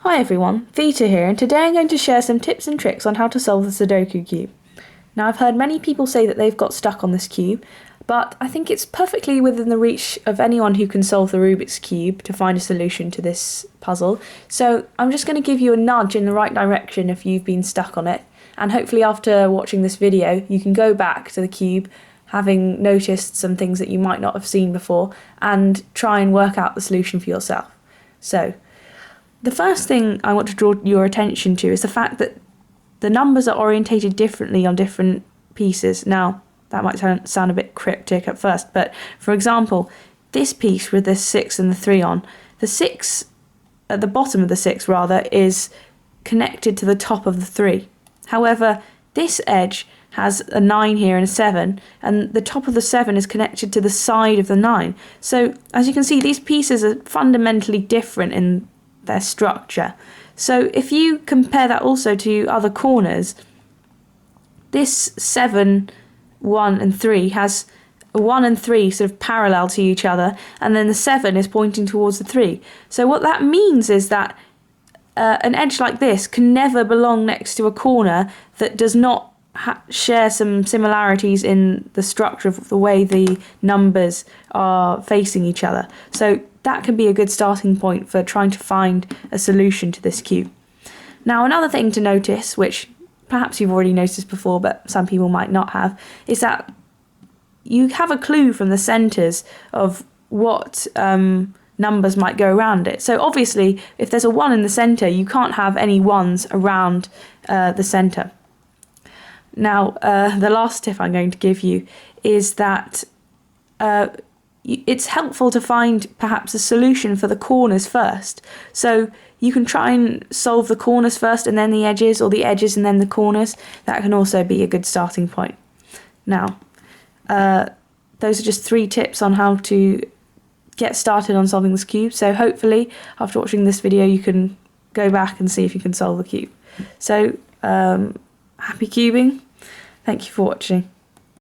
Hi everyone, Vita here, and today I'm going to share some tips and tricks on how to solve the Sudoku Cube. Now, I've heard many people say that they've got stuck on this cube, but I think it's perfectly within the reach of anyone who can solve the Rubik's Cube to find a solution to this puzzle. So I'm just going to give you a nudge in the right direction if you've been stuck on it, and hopefully after watching this video you can go back to the cube having noticed some things that you might not have seen before and try and work out the solution for yourself. So the first thing I want to draw your attention to is the fact that the numbers are orientated differently on different pieces. Now, that might sound a bit cryptic at first, but for example, this piece with the 6 and the 3 on, the 6 at the bottom of the 6 rather is connected to the top of the 3. However, this edge has a 9 here and a 7, and the top of the 7 is connected to the side of the 9. So as you can see, these pieces are fundamentally different in their structure. So if you compare that also to other corners, this 7, 1 and 3 has 1 and 3 sort of parallel to each other, and then the 7 is pointing towards the 3. So what that means is that an edge like this can never belong next to a corner that does not share some similarities in the structure of the way the numbers are facing each other. So that can be a good starting point for trying to find a solution to this cube. Now, another thing to notice, which perhaps you've already noticed before but some people might not have, is that you have a clue from the centres of what numbers might go around it. So obviously, if there's a 1 in the centre, you can't have any 1s around the centre. Now, the last tip I'm going to give you is that it's helpful to find perhaps a solution for the corners first. So you can try and solve the corners first and then the edges, or the edges and then the corners. That can also be a good starting point. Now, those are just 3 tips on how to get started on solving this cube. So hopefully after watching this video you can go back and see if you can solve the cube. So happy cubing. Thank you for watching.